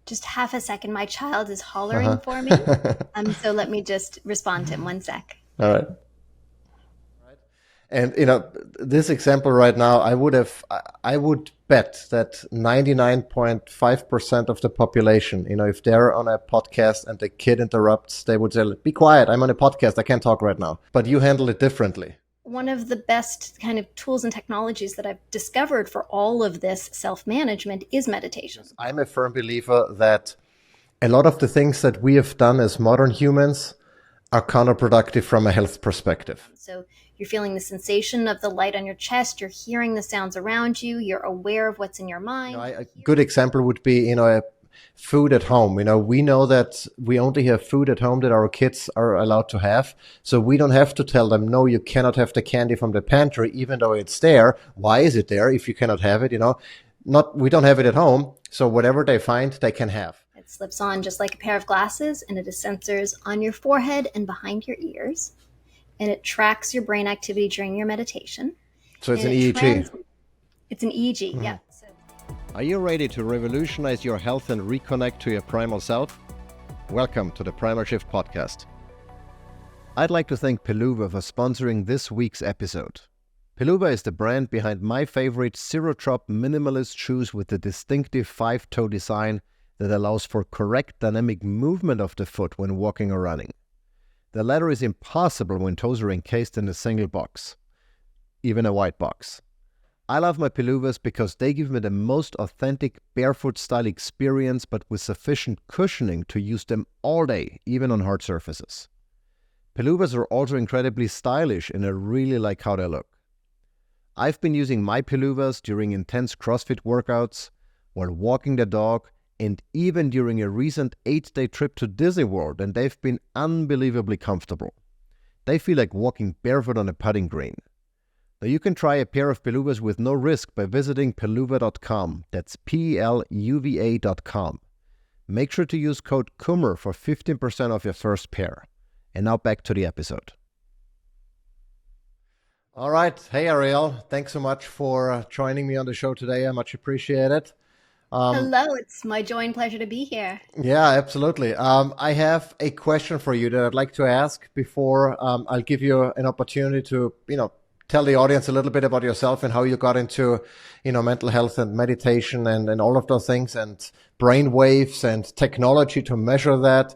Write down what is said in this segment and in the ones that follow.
Just half a second. My child is hollering Uh-huh. for me. So let me just respond to him. One sec. All right. And this example right now, I would bet that 99.5% of the population, if they're on a podcast and the kid interrupts, they would say, "Be quiet, I'm on a podcast, I can't talk right now." But you handle it differently. One of the best kind of tools and technologies that I've discovered for all of this self-management is meditation. I'm a firm believer that a lot of the things that we have done as modern humans are counterproductive from a health perspective. So you're feeling the sensation of the light on your chest, you're hearing the sounds around you, you're aware of what's in your mind. A good example would be, food at home. We know that we only have food at home that our kids are allowed to have. So we don't have to tell them, no, you cannot have the candy from the pantry, even though it's there. Why is it there if you cannot have it? We don't have it at home. So whatever they find, they can have. It slips on just like a pair of glasses, and it has sensors on your forehead and behind your ears. And it tracks your brain activity during your meditation. So it's And an EEG. It's an EEG, yeah. So Are you ready to revolutionize your health and reconnect to your primal self? Welcome to the Primal Shift podcast. I'd like to thank Peluva for sponsoring this week's episode. Peluva is the brand behind my favorite zero-drop minimalist shoes with the distinctive five-toe design that allows for correct dynamic movement of the foot when walking or running. The latter is impossible when toes are encased in a single box, even a white box. I love my Peluvas because they give me the most authentic barefoot style experience, but with sufficient cushioning to use them all day, even on hard surfaces. Peluvas are also incredibly stylish and I really like how they look. I've been using my Peluvas during intense CrossFit workouts, while walking the dog, and even during a recent 8-day trip to Disney World, and they've been unbelievably comfortable. They feel like walking barefoot on a putting green. Now you can try a pair of Peluvas with no risk by visiting peluva.com. That's peluva.com. Make sure to use code KUMMER for 15% off your first pair. And now back to the episode. All right. Hey, Ariel. Thanks so much for joining me on the show today. I much appreciate it. hello, it's my joy and pleasure to be here. Yeah, absolutely. I have a question for you that I'd like to ask before I'll give you an opportunity to, tell the audience a little bit about yourself and how you got into, mental health and meditation and all of those things and brain waves and technology to measure that.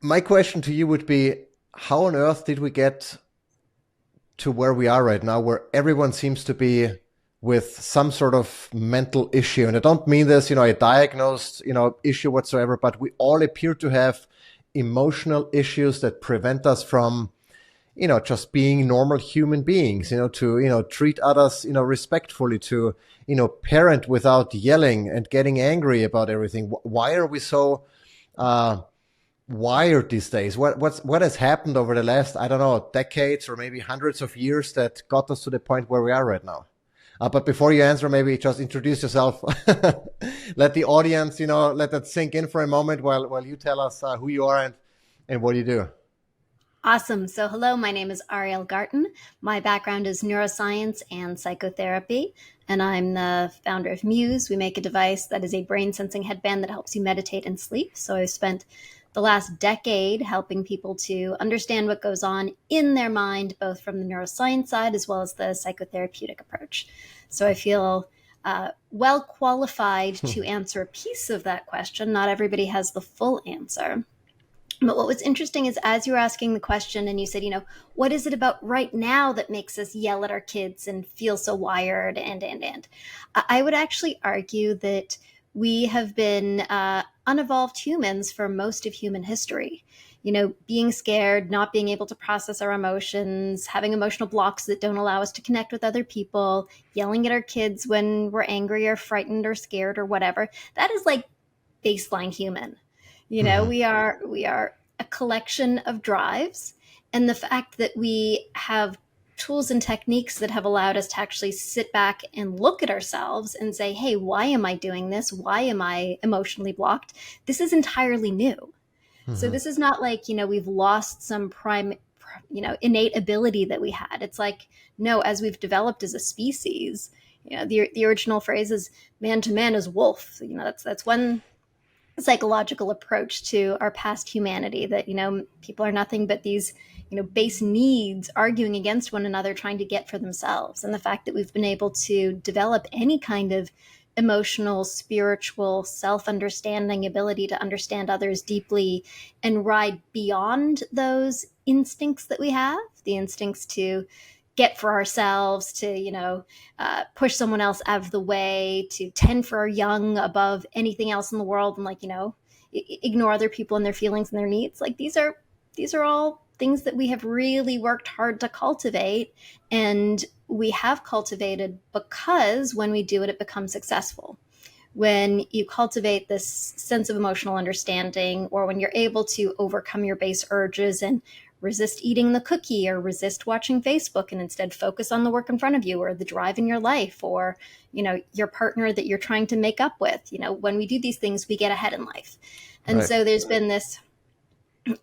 My question to you would be, how on earth did we get to where we are right now, where everyone seems to be with some sort of mental issue? And I don't mean this, a diagnosed, issue whatsoever, but we all appear to have emotional issues that prevent us from, just being normal human beings, to, treat others, respectfully, to, parent without yelling and getting angry about everything. Why are we so, wired these days? What has happened over the last, I don't know, decades or maybe hundreds of years that got us to the point where we are right now? But before you answer, maybe just introduce yourself. Let the audience, let that sink in for a moment while you tell us who you are and what you do. Awesome. So hello, my name is Ariel Garten. My background is neuroscience and psychotherapy, and I'm the founder of Muse. We make a device that is a brain sensing headband that helps you meditate and sleep. So I've spent the last decade helping people to understand what goes on in their mind, both from the neuroscience side as well as the psychotherapeutic approach. So I feel well qualified to answer a piece of that question. Not everybody has the full answer. But what was interesting is as you were asking the question and you said, what is it about right now that makes us yell at our kids and feel so wired and I would actually argue that we have been unevolved humans for most of human history. Being scared, not being able to process our emotions, having emotional blocks that don't allow us to connect with other people, yelling at our kids when we're angry or frightened or scared or whatever. That is like baseline human. We are a collection of drives, and the fact that we have tools and techniques that have allowed us to actually sit back and look at ourselves and say, hey, why am I doing this? Why am I emotionally blocked? This is entirely new. So this is not like, we've lost some innate ability that we had. It's like, no, as we've developed as a species, The original phrase is "man to man is wolf." That's one psychological approach to our past humanity, that people are nothing but these base needs arguing against one another, trying to get for themselves. And the fact that we've been able to develop any kind of emotional, spiritual, self-understanding ability to understand others deeply and ride beyond those instincts that we have, the instincts to get for ourselves, to push someone else out of the way, to tend for our young above anything else in the world, and ignore other people and their feelings and their needs. These are all things that we have really worked hard to cultivate, and we have cultivated because when we do it, it becomes successful. When you cultivate this sense of emotional understanding, or when you're able to overcome your base urges and resist eating the cookie, or resist watching Facebook, and instead focus on the work in front of you, or the drive in your life, or your partner that you're trying to make up with. When we do these things, we get ahead in life. And Right. so there's been this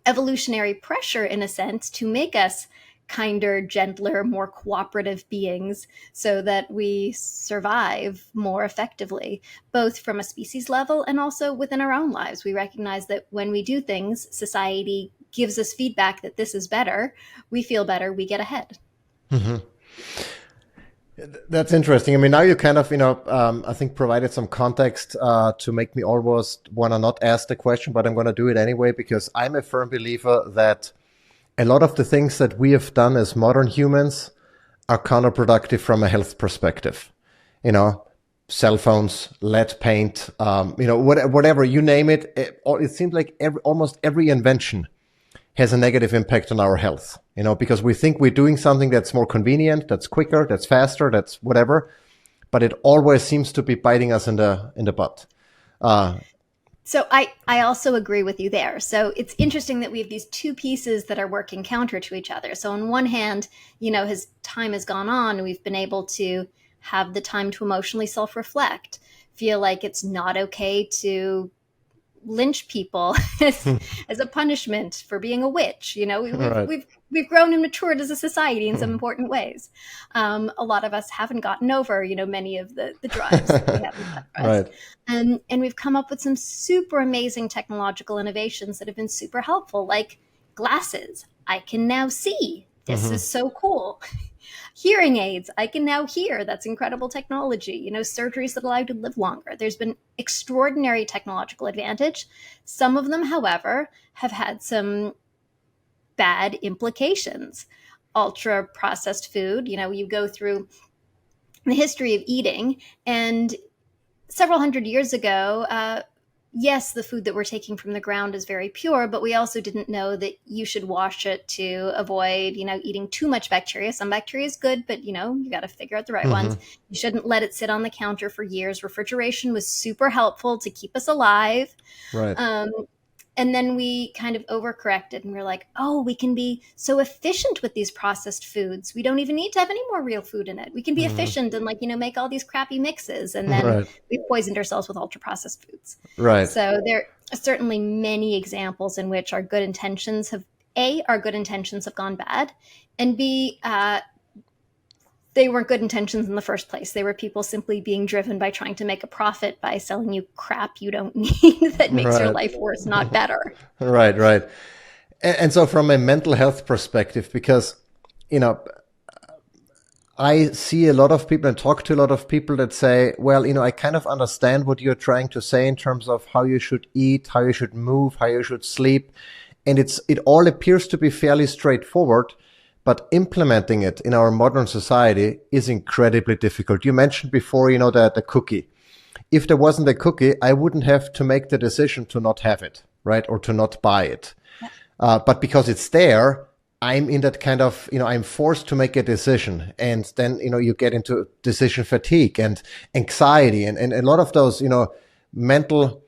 evolutionary pressure, in a sense, to make us kinder, gentler, more cooperative beings, so that we survive more effectively, both from a species level and also within our own lives. We recognize that when we do things, society gives us feedback that this is better, we feel better, we get ahead. Mm-hmm. That's interesting. I mean, now you kind of, I think provided some context to make me almost want to not ask the question, but I'm going to do it anyway, because I'm a firm believer that a lot of the things that we have done as modern humans are counterproductive from a health perspective. Cell phones, lead paint, whatever, you name it. It seems like almost every invention has a negative impact on our health, because we think we're doing something that's more convenient, that's quicker, that's faster, that's whatever, but it always seems to be biting us in the butt. So I also agree with you there. So it's interesting that we have these two pieces that are working counter to each other. So on one hand, as time has gone on, we've been able to have the time to emotionally self-reflect, feel like it's not okay to lynch people as a punishment for being a witch. We've grown and matured as a society in some important ways. A lot of us haven't gotten over, many of the drives that we have in us. Right. And we've come up with some super amazing technological innovations that have been super helpful, like glasses. I can now see. This is so cool. Hearing aids, I can now hear. That's incredible technology. Surgeries that allow you to live longer. There's been extraordinary technological advantage. Some of them, however, have had some bad implications. Ultra processed food, you go through the history of eating, and several hundred years ago, yes, the food that we're taking from the ground is very pure, but we also didn't know that you should wash it to avoid, eating too much bacteria. Some bacteria is good, but you got to figure out the right ones. You shouldn't let it sit on the counter for years. Refrigeration was super helpful to keep us alive. Right. And then we kind of overcorrected, and we're like, oh, we can be so efficient with these processed foods. We don't even need to have any more real food in it. We can be efficient and make all these crappy mixes. And then we poisoned ourselves with ultra processed foods. Right. So there are certainly many examples in which our good intentions have gone bad, and B, they weren't good intentions in the first place. They were people simply being driven by trying to make a profit by selling you crap you don't need that makes your life worse, not better. Right. And so from a mental health perspective, because, I see a lot of people and talk to a lot of people that say, well, I kind of understand what you're trying to say in terms of how you should eat, how you should move, how you should sleep. And it all appears to be fairly straightforward. But implementing it in our modern society is incredibly difficult. You mentioned before, the cookie. If there wasn't a cookie, I wouldn't have to make the decision to not have it, right? Or to not buy it. But because it's there, I'm in that kind of, I'm forced to make a decision. And then, you get into decision fatigue and anxiety and a lot of those, mental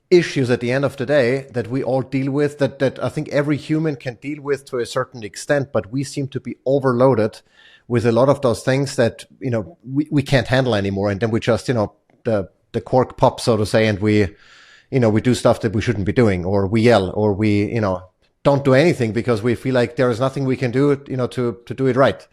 issues at the end of the day that we all deal with, that I think every human can deal with to a certain extent, but we seem to be overloaded with a lot of those things that, we can't handle anymore. And then we just, the cork pops, so to say, and we do stuff that we shouldn't be doing, or we yell, or we, don't do anything because we feel like there is nothing we can do, to do it right.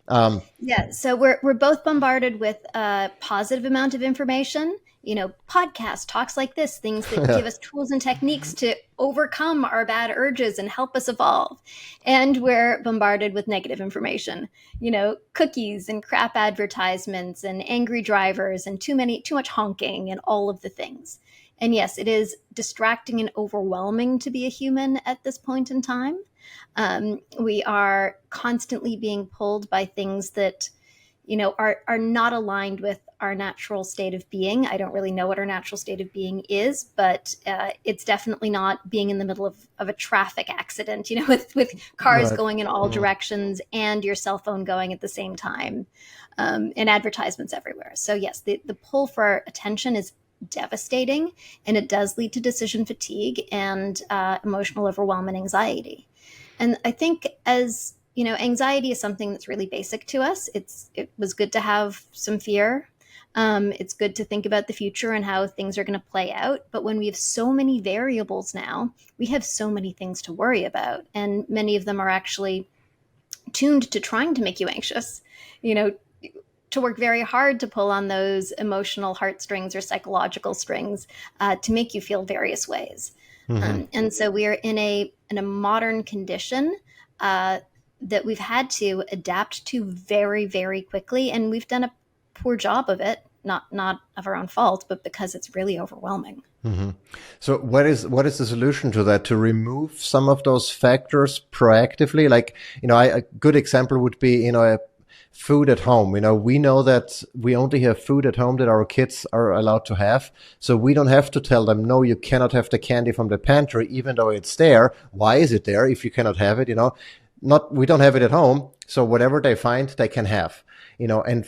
Yeah, so we're both bombarded with a positive amount of information. Podcasts, talks like this, things that give us tools and techniques to overcome our bad urges and help us evolve. And we're bombarded with negative information. Cookies and crap advertisements and angry drivers and too much honking and all of the things. And yes, it is distracting and overwhelming to be a human at this point in time. We are constantly being pulled by things that are not aligned with our natural state of being. I don't really know what our natural state of being is, but it's definitely not being in the middle of a traffic accident, with cars Right. going in all directions and your cell phone going at the same time, and advertisements everywhere. So yes, the pull for attention is devastating, and it does lead to decision fatigue and emotional overwhelm and anxiety. And I think, as anxiety is something that's really basic to us. It was good to have some fear. It's good to think about the future and how things are going to play out. But when we have so many variables now, we have so many things to worry about. And many of them are actually tuned to trying to make you anxious, you know, to work very hard to pull on those emotional heartstrings or psychological strings to make you feel various ways. Hmm. And so we are in a modern condition that we've had to adapt to very, very quickly, and we've done a poor job of it. Not of our own fault, but because it's really overwhelming. Hmm. So what is the solution to that? To remove some of those factors proactively? Like, a good example would be, food at home. We know that we only have food at home that our kids are allowed to have. So we don't have to tell them, no, you cannot have the candy from the pantry, even though it's there. Why is it there if you cannot have it? We don't have it at home. So whatever they find, they can have, and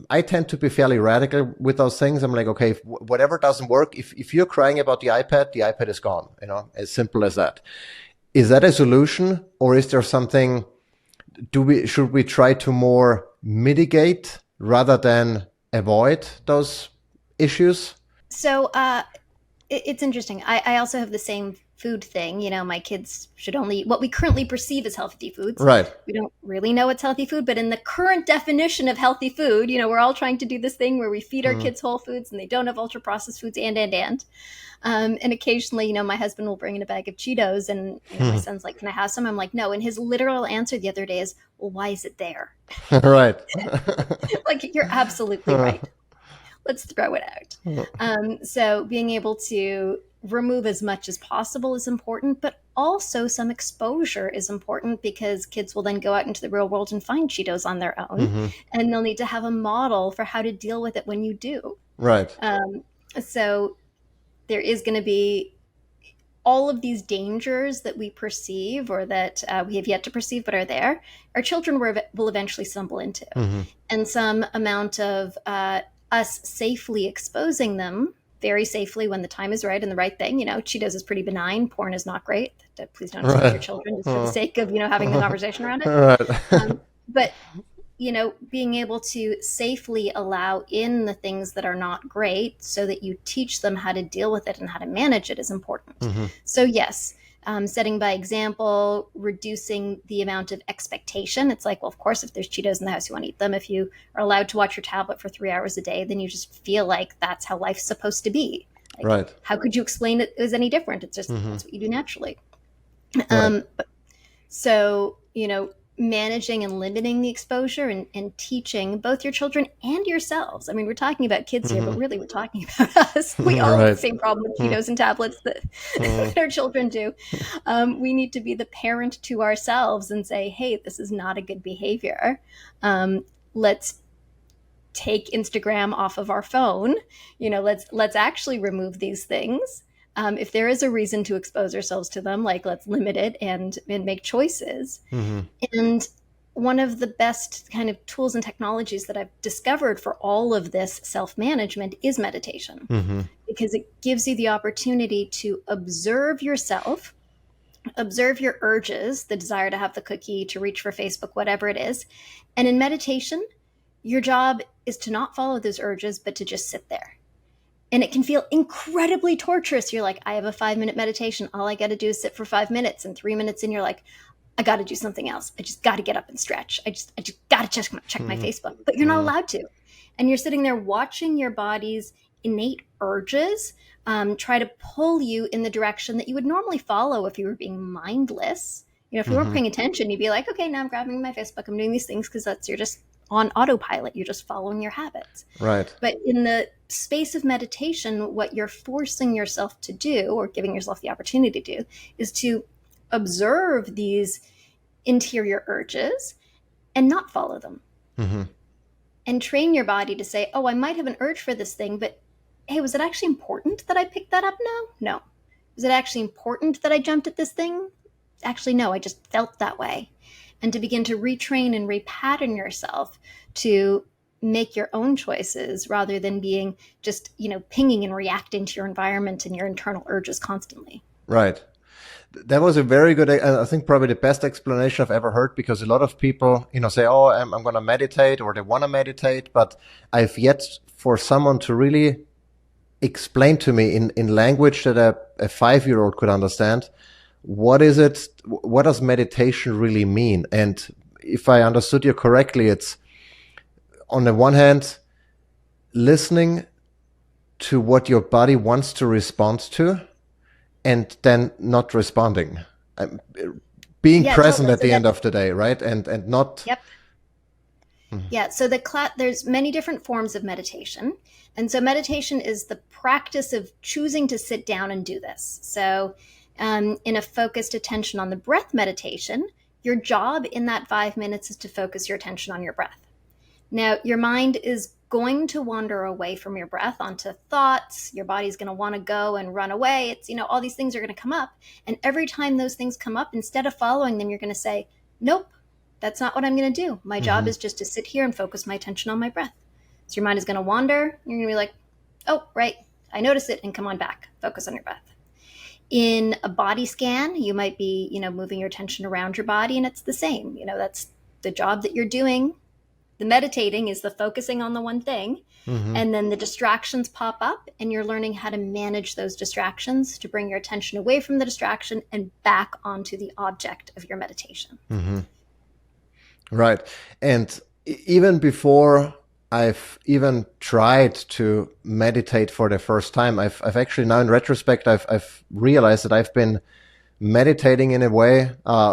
I tend to be fairly radical with those things. I'm like, okay, if whatever doesn't work, if you're crying about the iPad is gone, as simple as that. Is that a solution, or is there something, should we try to more mitigate rather than avoid those issues? So it's interesting. I also have the same food thing. My kids should only eat what we currently perceive as healthy foods. Right. We don't really know what's healthy food, but in the current definition of healthy food, we're all trying to do this thing where we feed our Mm. kids whole foods and they don't have ultra processed foods and. And occasionally, my husband will bring in a bag of Cheetos and my son's like, can I have some? I'm like, no. And his literal answer the other day is, well, why is it there? Right. Like, you're absolutely right. Let's throw it out. So being able to remove as much as possible is important, but also some exposure is important, because kids will then go out into the real world and find Cheetos on their own, Hmm. and they'll need to have a model for how to deal with it when you do. Right. So there is going to be all of these dangers that we perceive, or that we have yet to perceive but are there, our children will eventually stumble into. Hmm. And some amount of us safely exposing them very safely when the time is right and the right thing. Cheetos is pretty benign. Porn is not great. Please don't expose your Right. children just for the sake of, having the conversation around it. Right. But, being able to safely allow in the things that are not great so that you teach them how to deal with it and how to manage it is important. Hmm. So yes, setting by example, reducing the amount of expectation. It's like, well, of course, if there's Cheetos in the house, you want to eat them. If you are allowed to watch your tablet for 3 hours a day, then you just feel like that's how life's supposed to be. Like, Right. how could you explain it as any different? It's just, Hmm. that's what you do naturally. Right. So, managing and limiting the exposure, and teaching both your children and yourselves. I mean, we're talking about kids here, but Hmm. really we're talking about us. We all have the Right. same problem with Cheetos and tablets that, that our children do. We need to be the parent to ourselves and say, hey, this is not a good behavior. Let's take Instagram off of our phone. Let's actually remove these things. If there is a reason to expose ourselves to them, like, let's limit it and make choices. Hmm. And one of the best kind of tools and technologies that I've discovered for all of this self-management is meditation, Hmm. because it gives you the opportunity to observe yourself, observe your urges, the desire to have the cookie, to reach for Facebook, whatever it is. And in meditation, your job is to not follow those urges, but to just sit there. And it can feel incredibly torturous. You're like, I have a 5-minute meditation. All I got to do is sit for 5 minutes, and 3 minutes in, you're like, I got to do something else. I just got to get up and stretch. I just got to check my Facebook. But you're not allowed to. And you're sitting there watching your body's innate urges try to pull you in the direction that you would normally follow if you were being mindless. If you weren't paying attention, you'd be like, okay, now I'm grabbing my Facebook. I'm doing these things because you're just on autopilot. You're just following your habits. Right. But in the space of meditation, what you're forcing yourself to do, or giving yourself the opportunity to do, is to observe these interior urges and not follow them. And train your body to say, oh, I might have an urge for this thing, but hey, was it actually important that I picked that up now? No. Was it actually important that I jumped at this thing? Actually, no, I just felt that way. And to begin to retrain and repattern yourself to make your own choices rather than being just, pinging and reacting to your environment and your internal urges constantly. Right. That was a very good, I think probably the best explanation I've ever heard, because a lot of people, say, oh, I'm going to meditate, or they want to meditate, but I've yet for someone to really explain to me in language that a 5-year-old could understand, what is it, what does meditation really mean? And if I understood you correctly, it's on the one hand, listening to what your body wants to respond to, and then not responding, being present totally. at the end of the day, right? And not. Yep. Yeah. So there's many different forms of meditation. And so meditation is the practice of choosing to sit down and do this. So in a focused attention on the breath meditation, your job in that 5 minutes is to focus your attention on your breath. Now, your mind is going to wander away from your breath onto thoughts. Your body's going to want to go and run away. It's, all these things are going to come up. And every time those things come up, instead of following them, you're going to say, nope, that's not what I'm going to do. My job is just to sit here and focus my attention on my breath. So your mind is going to wander. You're going to be like, oh, right, I notice it, and come on back. Focus on your breath. In a body scan, you might be, moving your attention around your body, and it's the same. That's the job that you're doing. The meditating is the focusing on the one thing, and then the distractions pop up, and you're learning how to manage those distractions to bring your attention away from the distraction and back onto the object of your meditation. Right. And even before I've even tried to meditate for the first time, I've actually now in retrospect, I've realized that I've been meditating in a way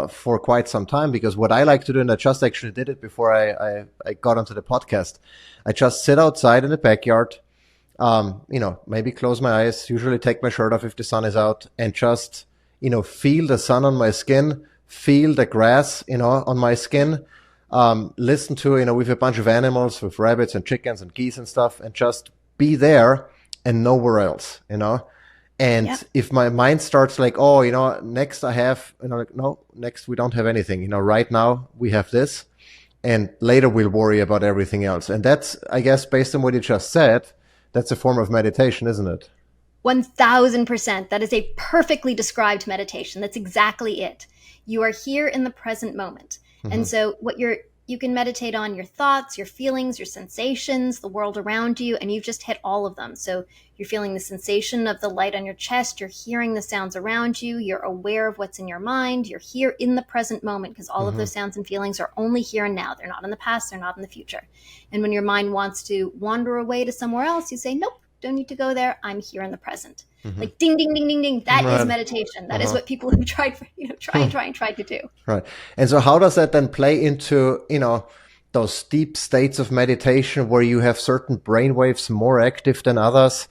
for quite some time, because what I like to do, and I just actually did it before I got onto the podcast, I just sit outside in the backyard, maybe close my eyes, usually take my shirt off if the sun is out, and just, feel the sun on my skin, feel the grass, on my skin, listen to, with a bunch of animals, with rabbits and chickens and geese and stuff, and just be there and nowhere else, And if my mind starts like, oh, next I have, no, next we don't have anything. Right now we have this, and later we'll worry about everything else. And that's, I guess, based on what you just said, that's a form of meditation, isn't it? 1000%. That is a perfectly described meditation. That's exactly it. You are here in the present moment. And so you can meditate on your thoughts, your feelings, your sensations, the world around you, and you've just hit all of them. So you're feeling the sensation of the light on your chest, you're hearing the sounds around you, you're aware of what's in your mind, you're here in the present moment, because all of those sounds and feelings are only here and now. They're not in the past, they're not in the future. And when your mind wants to wander away to somewhere else, you say, nope, don't need to go there. I'm here in the present. Like ding, ding, ding, ding, ding. That is meditation. That is what people who tried to do. Right. And so how does that then play into, those deep states of meditation where you have certain brainwaves more active than others?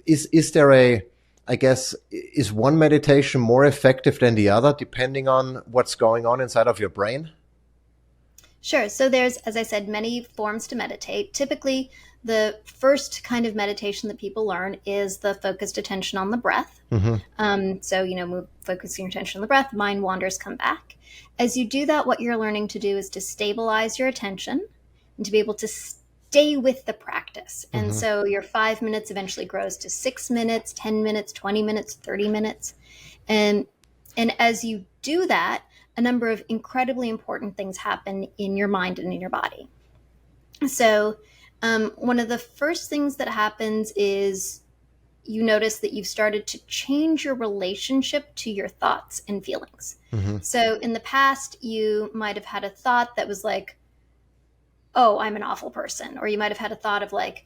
Is there is one meditation more effective than the other depending on what's going on inside of your brain? Sure. So there's, as I said, many forms to meditate. Typically, the first kind of meditation that people learn is the focused attention on the breath. Focusing your attention on the breath, mind wanders, come back. As you do that, what you're learning to do is to stabilize your attention and to be able to stay with the practice. And so your 5 minutes eventually grows to 6 minutes, 10 minutes, 20 minutes, 30 minutes. And as you do that, a number of incredibly important things happen in your mind and in your body. So one of the first things that happens is you notice that you've started to change your relationship to your thoughts and feelings. Mm-hmm. So in the past, you might have had a thought that was like, oh, I'm an awful person. Or you might have had a thought of like,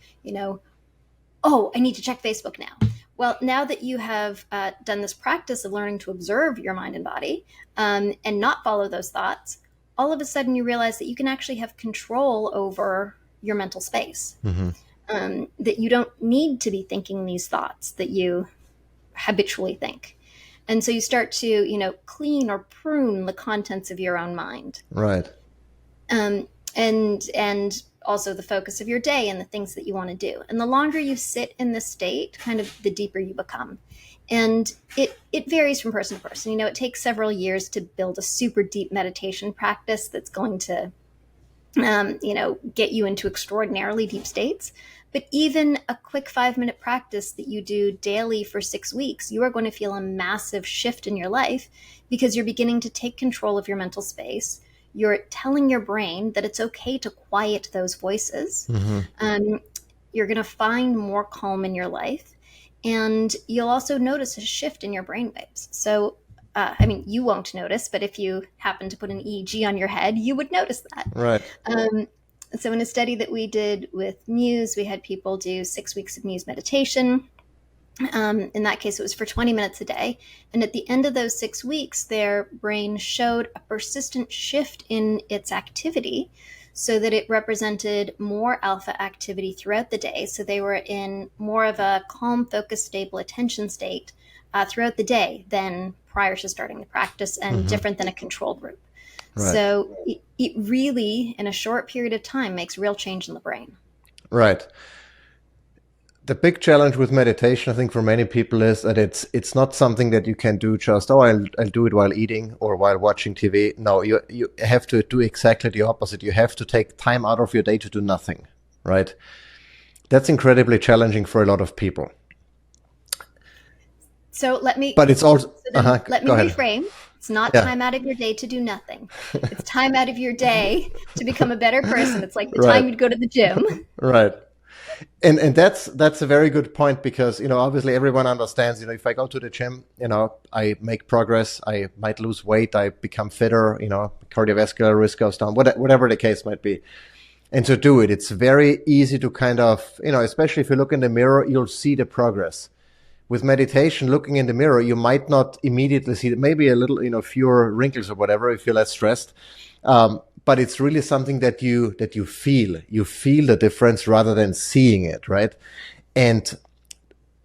oh, I need to check Facebook now. Well, now that you have done this practice of learning to observe your mind and body and not follow those thoughts, all of a sudden you realize that you can actually have control over your mental space. Mm-hmm. That you don't need to be thinking these thoughts that you habitually think. And so you start to, clean or prune the contents of your own mind. Right. And also the focus of your day and the things that you want to do. And the longer you sit in this state, kind of the deeper you become. And it varies from person to person. It takes several years to build a super deep meditation practice that's going to, get you into extraordinarily deep states. But even a quick 5-minute practice that you do daily for 6 weeks, you are going to feel a massive shift in your life because you're beginning to take control of your mental space. You're telling your brain that it's okay to quiet those voices. Mm-hmm. You're going to find more calm in your life. And you'll also notice a shift in your brain waves. So, you won't notice, but if you happen to put an EEG on your head, you would notice that. Right. So in a study that we did with Muse, we had people do 6 weeks of Muse meditation. In that case, it was for 20 minutes a day. And at the end of those 6 weeks, their brain showed a persistent shift in its activity so that it represented more alpha activity throughout the day. So they were in more of a calm, focused, stable attention state throughout the day than prior to starting the practice, and different than a control group. Right. So it really, in a short period of time, makes real change in the brain. Right. The big challenge with meditation, I think, for many people is that it's not something that you can do just, I'll do it while eating or while watching TV. No, you have to do exactly the opposite. You have to take time out of your day to do nothing, right? That's incredibly challenging for a lot of people. So let me. But it's also. Let me reframe. It's not time out of your day to do nothing. It's time out of your day to become a better person. It's like the time you'd go to the gym. Right. And that's a very good point because, obviously everyone understands, if I go to the gym, I make progress, I might lose weight, I become fitter, cardiovascular risk goes down, whatever the case might be. And to do it, it's very easy to kind of, especially if you look in the mirror, you'll see the progress. With meditation, looking in the mirror, you might not immediately see it, maybe a little, fewer wrinkles or whatever if you're less stressed. But it's really something that you feel. You feel the difference rather than seeing it, right? And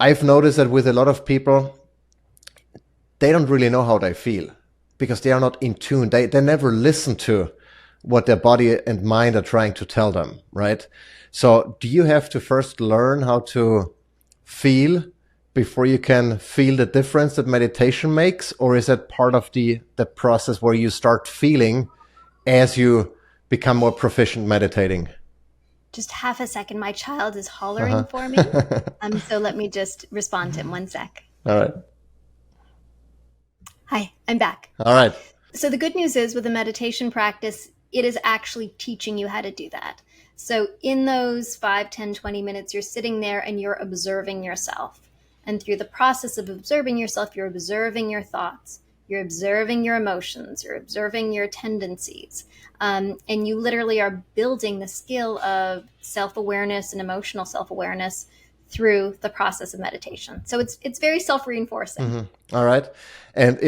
I've noticed that with a lot of people, they don't really know how they feel because they are not in tune. They never listen to what their body and mind are trying to tell them, right? So do you have to first learn how to feel before you can feel the difference that meditation makes? Or is that part of the process where you start feeling as you become more proficient meditating? Just half a second. My child is hollering for me. So let me just respond to him. 1 sec. All right. Hi, I'm back. All right. So the good news is with a meditation practice, it is actually teaching you how to do that. So in those 5, 10, 20 minutes, you're sitting there and you're observing yourself. And through the process of observing yourself, you're observing your thoughts. You're observing your emotions, you're observing your tendencies, and you literally are building the skill of self-awareness and emotional self-awareness through the process of meditation. So it's very self-reinforcing. Mm-hmm. All right. And,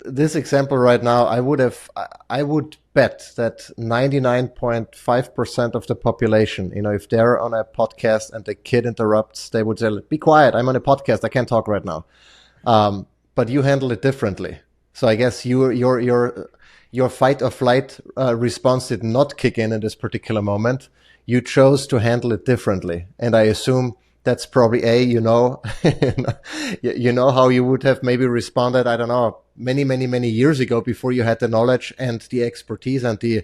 this example right now, I would bet that 99.5% of the population, if they're on a podcast and the kid interrupts, they would say, be quiet, I'm on a podcast, I can't talk right now. But you handle it differently. So I guess your fight or flight response did not kick in this particular moment. You chose to handle it differently. And I assume that's probably you know how you would have maybe responded, I don't know, many years ago before you had the knowledge and the expertise and the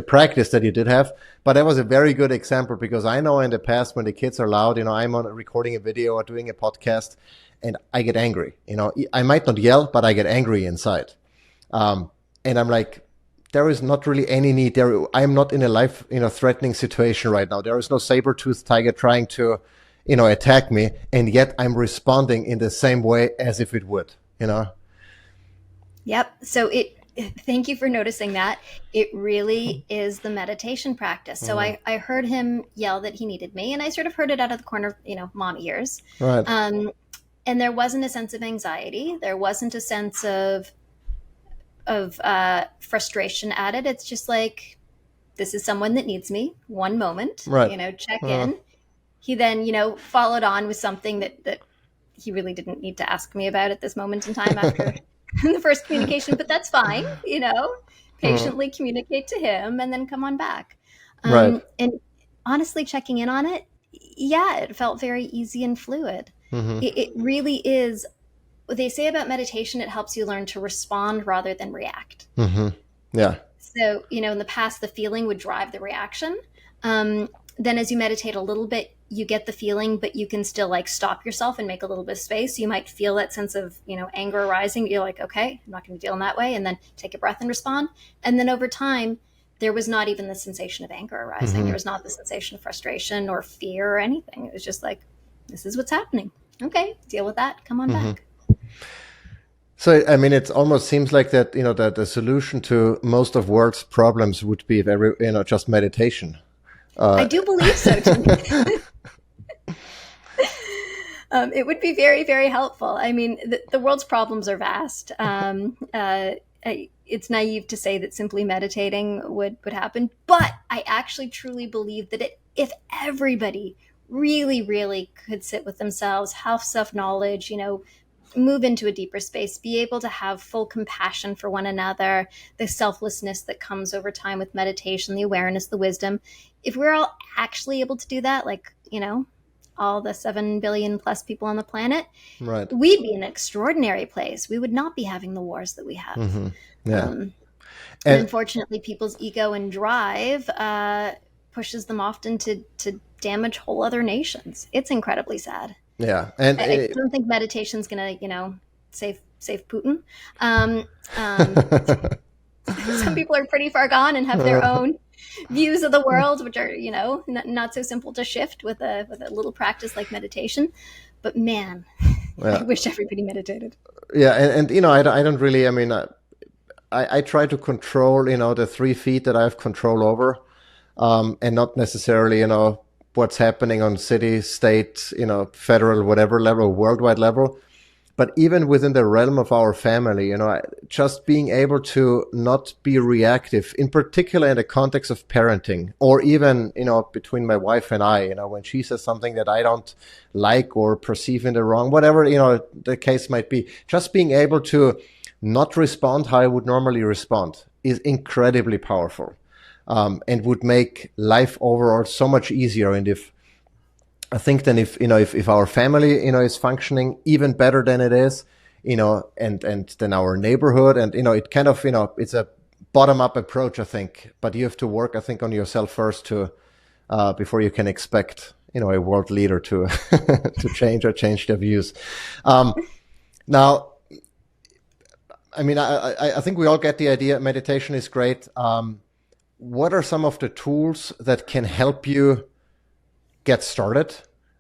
practice that you did have. But that was a very good example because I know in the past when the kids are loud, I'm on recording a video or doing a podcast, and I get angry. I might not yell, but I get angry inside. And I'm like, there is not really any need there. I'm not in a life, threatening situation right now. There is no saber-toothed tiger trying to, attack me, and yet I'm responding in the same way as if it would, Yep. So thank you for noticing that. It really is the meditation practice. So Mm. I heard him yell that he needed me, and I sort of heard it out of the corner of, mom ears. Right. And there wasn't a sense of anxiety. There wasn't a sense of frustration added. It's just like, this is someone that needs me. One moment, Right. check Uh, in. He then, followed on with something that he really didn't need to ask me about at this moment in time after the first communication, but that's fine, uh, patiently communicate to him and then come on back. right. And honestly, checking in on it, yeah, it felt very easy and fluid. Hmm. It really is. What they say about meditation, it helps you learn to respond rather than react. Hmm. Yeah. So, in the past, the feeling would drive the reaction. Then as you meditate a little bit, you get the feeling, but you can still like stop yourself and make a little bit of space. You might feel that sense of, anger arising. You're like, okay, I'm not going to deal in that way. And then take a breath and respond. And then over time, there was not even the sensation of anger arising. Hmm. There was not the sensation of frustration or fear or anything. It was just like, this is what's happening. Okay, deal with that. Come on Hmm. back. So, I mean, it almost seems like that, that the solution to most of world's problems would be very, just meditation. I do believe so too. It would be very, very helpful. I mean, the world's problems are vast. It's naive to say that simply meditating would happen, but I actually truly believe that if everybody really, really could sit with themselves, have self-knowledge, move into a deeper space, be able to have full compassion for one another, the selflessness that comes over time with meditation, the awareness, the wisdom. If we're all actually able to do that, like, all the 7 billion plus people on the planet, Right. we'd be in an extraordinary place. We would not be having the wars that we have. Hmm. Yeah. And And unfortunately, people's ego and drive pushes them often to damage whole other nations. It's incredibly sad. yeah. And I don't think meditation's gonna, save Putin. Um, um, some people are pretty far gone and have their own views of the world, which are, not so simple to shift with a little practice like meditation. But man, I yeah. wish everybody meditated. Yeah. And I don't really, I mean, I try to control, the 3 feet that I have control over, and not necessarily, what's happening on city, state, federal, whatever level, worldwide level. But even within the realm of our family, just being able to not be reactive, in particular in the context of parenting, or even, between my wife and I, when she says something that I don't like or perceive in the wrong, whatever, the case might be, just being able to not respond how I would normally respond is incredibly powerful, and would make life overall so much easier. And if I think then if our family, is functioning even better than it is, and then our neighborhood, and, it kind of, it's a bottom up approach, I think, but you have to work, I think, on yourself first before you can expect, a world leader to, to change their views. Now, I mean, I think we all get the idea. Meditation is great. What are some of the tools that can help you get started,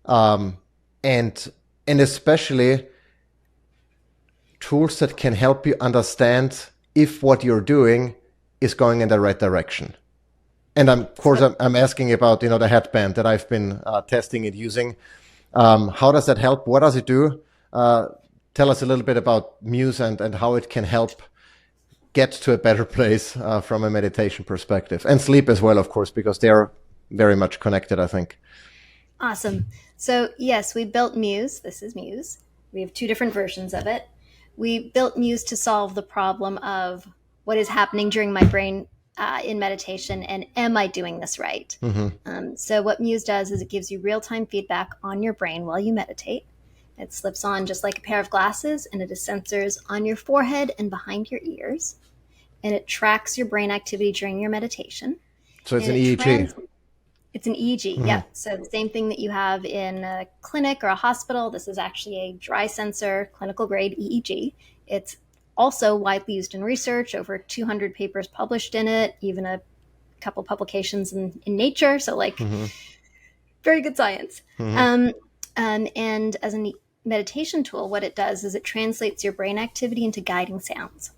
and especially tools that can help you understand if what you're doing is going in the right direction? And of course, I'm asking about the headband that I've been testing and using. How does that help? What does it do? Tell us a little bit about Muse and how it can help get to a better place from a meditation perspective, and sleep as well, of course, because they are very much connected, I think. Awesome. So yes, we built Muse. This is Muse. We have 2 different versions of it. We built Muse to solve the problem of what is happening during my brain in meditation, and am I doing this right? Mm-hmm. So what Muse does is it gives you real-time feedback on your brain while you meditate. It slips on just like a pair of glasses, and it has sensors on your forehead and behind your ears, and it tracks your brain activity during your meditation. So it's And an it EEG. It's an EEG, yeah. So the same thing that you have in a clinic or a hospital. This is actually a dry sensor, clinical grade EEG. It's also widely used in research, over 200 papers published in it, even a couple publications in Nature. So like, Mm-hmm. very good science. Mm-hmm. And as a meditation tool, what it does is it translates your brain activity into guiding sounds.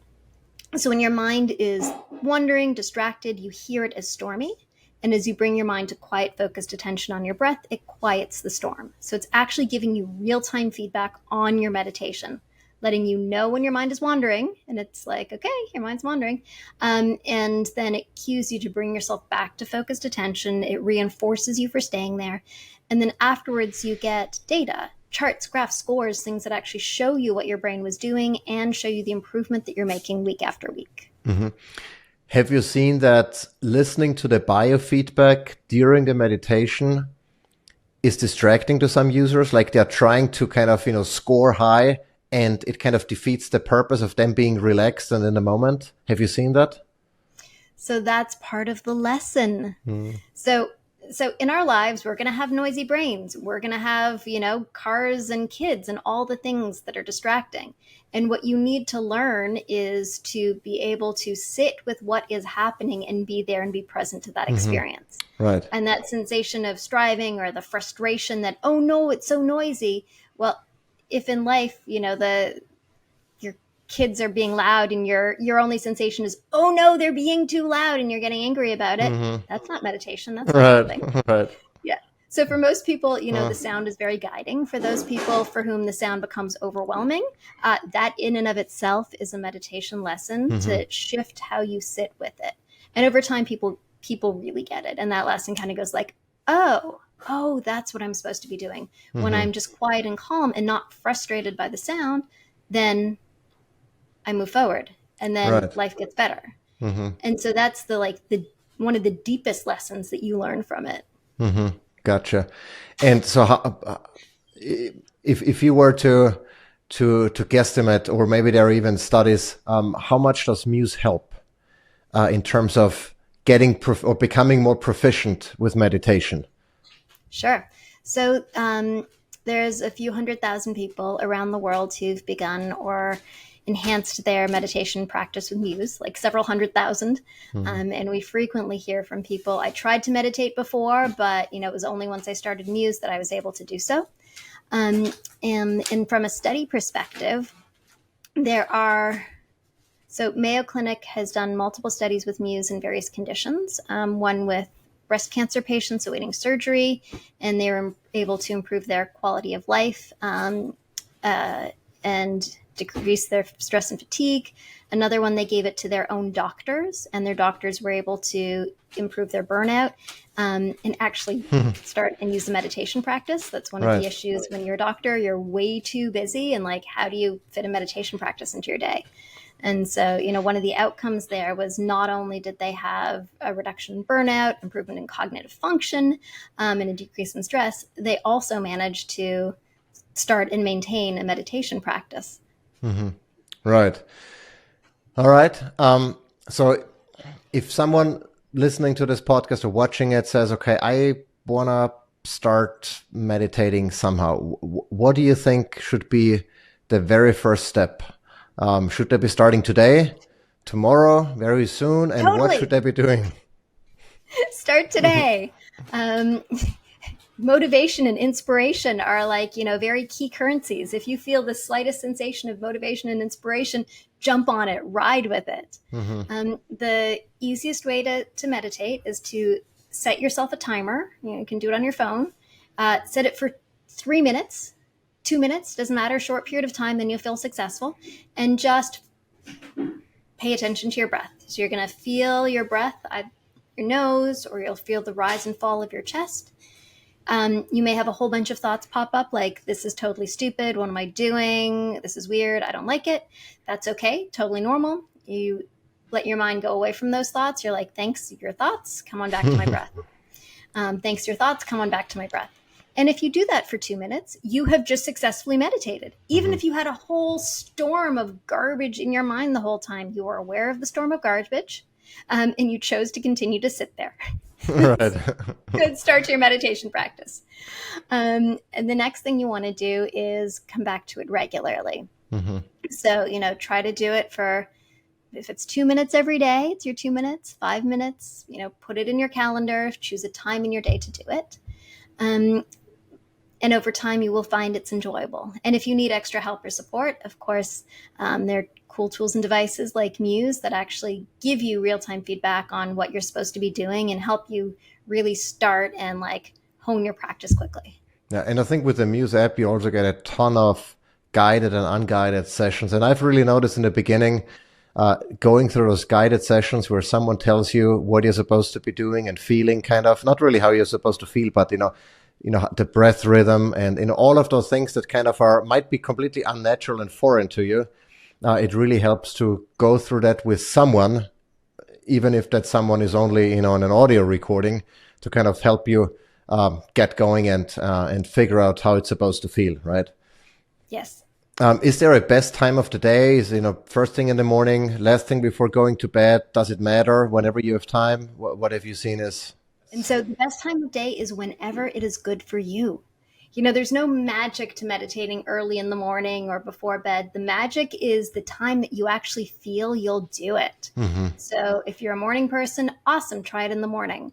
So when your mind is wandering, distracted, you hear it as stormy. And as you bring your mind to quiet, focused attention on your breath, it quiets the storm. So it's actually giving you real-time feedback on your meditation, letting you know when your mind is wandering. And it's like, okay, your mind's wandering. And then it cues you to bring yourself back to focused attention. It reinforces you for staying there. And then afterwards, you get data, charts, graphs, scores, things that actually show you what your brain was doing and show you the improvement that you're making week after week. Mm-hmm. Have you seen that listening to the biofeedback during the meditation is distracting to some users? Like they're trying to kind of, score high, and it kind of defeats the purpose of them being relaxed and in the moment. Have you seen that? So that's part of the lesson. So in our lives, we're going to have noisy brains. We're going to have, cars and kids and all the things that are distracting. And what you need to learn is to be able to sit with what is happening and be there and be present to that experience. Right. And that sensation of striving or the frustration that, oh no, it's so noisy. Well, if in life, your kids are being loud and your only sensation is, oh no, they're being too loud, and you're getting angry about it, that's not meditation. That's not something. Right. Yeah. So for most people, the sound is very guiding. For those people for whom the sound becomes overwhelming, that in and of itself is a meditation lesson to shift how you sit with it. And over time, people really get it. And that lesson kind of goes like, oh, that's what I'm supposed to be doing. When I'm just quiet and calm and not frustrated by the sound, then I move forward, and then life gets better. And so that's the one of the deepest lessons that you learn from it. Gotcha. And so how, if you were to guesstimate, or maybe there are even studies, how much does Muse help in terms of getting or becoming more proficient with meditation? Sure. So there's a few 100,000 people around the world who've begun or enhanced their meditation practice with Muse, like several 100,000. And we frequently hear from people, I tried to meditate before, but it was only once I started Muse that I was able to do so. And from a study perspective, so Mayo Clinic has done multiple studies with Muse in various conditions, one with breast cancer patients awaiting surgery, and they were able to improve their quality of life and decrease their stress and fatigue. Another one, they gave it to their own doctors, and their doctors were able to improve their burnout and actually start and use the meditation practice. That's one of the issues when you're a doctor, you're way too busy, and how do you fit a meditation practice into your day? And so, one of the outcomes there was not only did they have a reduction in burnout, improvement in cognitive function, and a decrease in stress, they also managed to start and maintain a meditation practice. Right. All right. So if someone listening to this podcast or watching it says, okay, I want to start meditating somehow, what do you think should be the very first step? Should they be starting today, tomorrow, very soon? And Totally. What should they be doing? Start today. Motivation and inspiration are very key currencies. If you feel the slightest sensation of motivation and inspiration, jump on it, ride with it. The easiest way to meditate is to set yourself a timer. You can do it on your phone. Set it for 3 minutes, 2 minutes, doesn't matter, short period of time, then you'll feel successful. And just pay attention to your breath. So you're going to feel your breath at your nose, or you'll feel the rise and fall of your chest. You may have a whole bunch of thoughts pop up like, this is totally stupid. What am I doing? This is weird. I don't like it. That's okay. Totally normal. You let your mind go away from those thoughts. You're like, thanks, your thoughts. Come on back to my breath. Thanks, your thoughts. Come on back to my breath. And if you do that for 2 minutes, you have just successfully meditated. Even if you had a whole storm of garbage in your mind the whole time, you are aware of the storm of garbage, and you chose to continue to sit there. Right. Good start to your meditation practice. And the next thing you want to do is come back to it regularly. So, try to do it for, if it's 2 minutes every day, it's your 2 minutes, 5 minutes, put it in your calendar, choose a time in your day to do it. And over time, you will find it's enjoyable. And if you need extra help or support, of course, there are cool tools and devices like Muse that actually give you real-time feedback on what you're supposed to be doing and help you really start and like hone your practice quickly. Yeah, and I think with the Muse app, you also get a ton of guided and unguided sessions. And I've really noticed in the beginning, going through those guided sessions where someone tells you what you're supposed to be doing and feeling, kind of not really how you're supposed to feel, but the breath rhythm and all of those things that kind of might be completely unnatural and foreign to you. It really helps to go through that with someone, even if that someone is only on an audio recording, to kind of help you get going and figure out how it's supposed to feel, right? Yes. Is there a best time of the day? Is first thing in the morning, last thing before going to bed? Does it matter? Whenever you have time, what have you seen as? And so the best time of day is whenever it is good for you. There's no magic to meditating early in the morning or before bed. The magic is the time that you actually feel you'll do it. Mm-hmm. So if you're a morning person, awesome, try it in the morning.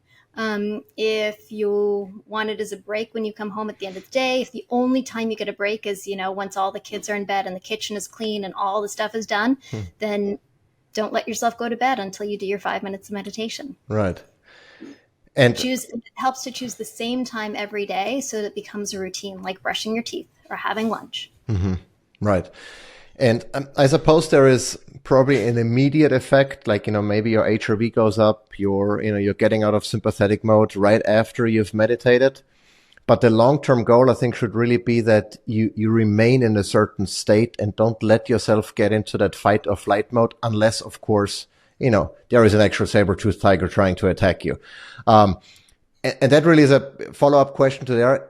If you want it as a break when you come home at the end of the day, if the only time you get a break is, once all the kids are in bed and the kitchen is clean and all the stuff is done, then don't let yourself go to bed until you do your 5 minutes of meditation. Right. And it helps to choose the same time every day so that it becomes a routine, like brushing your teeth or having lunch. Mm-hmm. Right. And I suppose there is probably an immediate effect, like, maybe your HRV goes up, you're getting out of sympathetic mode right after you've meditated. But the long-term goal, I think, should really be that you remain in a certain state and don't let yourself get into that fight or flight mode unless, of course, there is an actual saber-toothed tiger trying to attack you. And that really is a follow-up question to there.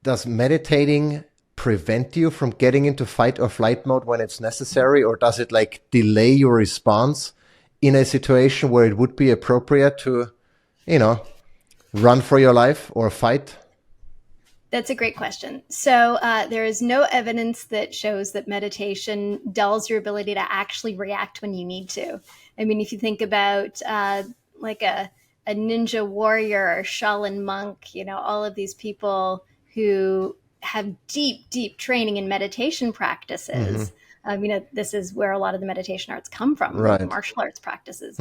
Does meditating prevent you from getting into fight or flight mode when it's necessary, or does it like delay your response in a situation where it would be appropriate to, run for your life or fight? That's a great question. So there is no evidence that shows that meditation dulls your ability to actually react when you need to. I mean, if you think about like a ninja warrior or Shaolin monk, all of these people who have deep training in meditation practices. This is where a lot of the meditation arts come from, right? The martial arts practices.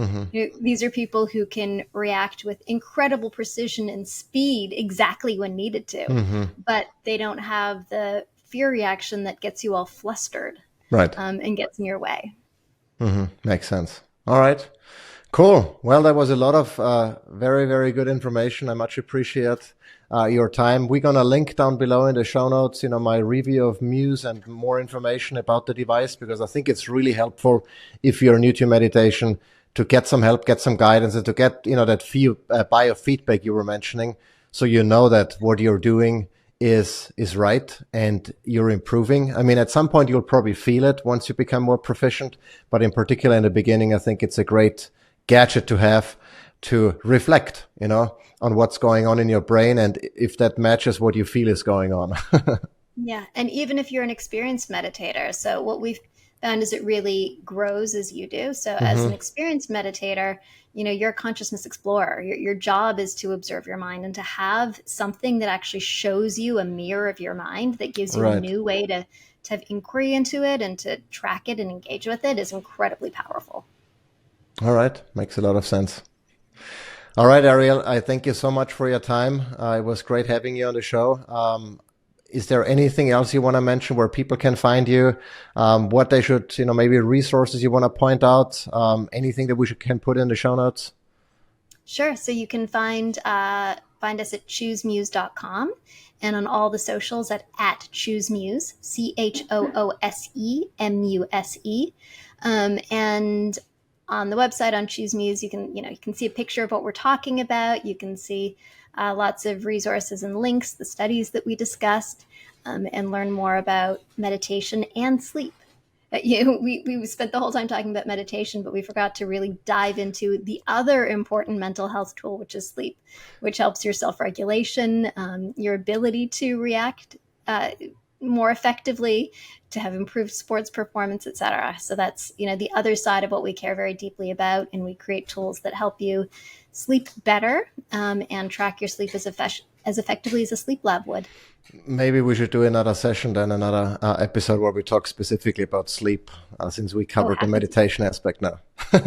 These are people who can react with incredible precision and speed exactly when needed to, but they don't have the fear reaction that gets you all flustered, right? And gets in your way. Makes sense. All right. Cool. Well, that was a lot of very, very good information. I much appreciate your time. We're going to link down below in the show notes, my review of Muse and more information about the device, because I think it's really helpful if you're new to meditation to get some help, get some guidance, and to get, that biofeedback you were mentioning. So that what you're doing is right and you're improving. I mean, at some point you'll probably feel it once you become more proficient, but in particular in the beginning, I think it's a great gadget to have to reflect, on what's going on in your brain and if that matches what you feel is going on. Yeah. And even if you're an experienced meditator, so what we've found is it really grows as you do. So as an experienced meditator, you're a consciousness explorer. Your job is to observe your mind, and to have something that actually shows you a mirror of your mind that gives you a new way to have inquiry into it and to track it and engage with it is incredibly powerful. All right. Makes a lot of sense. All right, Ariel, I thank you so much for your time. It was great having you on the show. Is there anything else you want to mention where people can find you? What they should, maybe resources you want to point out? Anything that we can put in the show notes? Sure. So you can find us at choosemuse.com and on all the socials at choosemuse, CHOOSEMUSE. And on the website on Choose Muse, you can see a picture of what we're talking about. You can see lots of resources and links, the studies that we discussed, and learn more about meditation and sleep. We spent the whole time talking about meditation, but we forgot to really dive into the other important mental health tool, which is sleep, which helps your self-regulation, your ability to react more effectively, to have improved sports performance, etc. So that's, the other side of what we care very deeply about. And we create tools that help you sleep better and track your sleep as as effectively as a sleep lab would. Maybe we should do another session then, another episode where we talk specifically about sleep, since we Oh, covered the happy to. meditation aspect now. All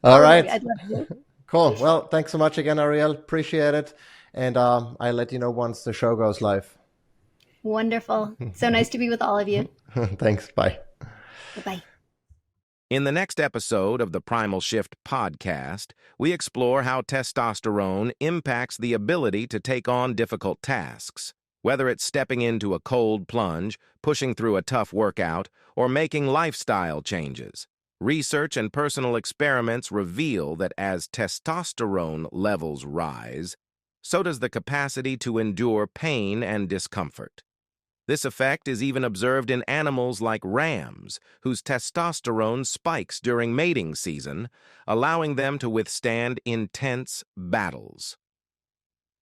Oh, right. I'd love to. Cool. Well, thanks so much again, Ariel. Appreciate it. And I'll let you know once the show goes live. Wonderful. So nice to be with all of you. Thanks. Bye. Bye-bye. In the next episode of the Primal Shift podcast, we explore how testosterone impacts the ability to take on difficult tasks. Whether it's stepping into a cold plunge, pushing through a tough workout, or making lifestyle changes, research and personal experiments reveal that as testosterone levels rise, so does the capacity to endure pain and discomfort. This effect is even observed in animals like rams, whose testosterone spikes during mating season, allowing them to withstand intense battles.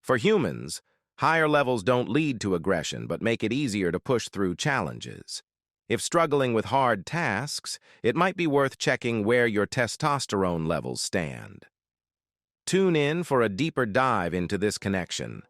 For humans, higher levels don't lead to aggression but make it easier to push through challenges. If struggling with hard tasks, it might be worth checking where your testosterone levels stand. Tune in for a deeper dive into this connection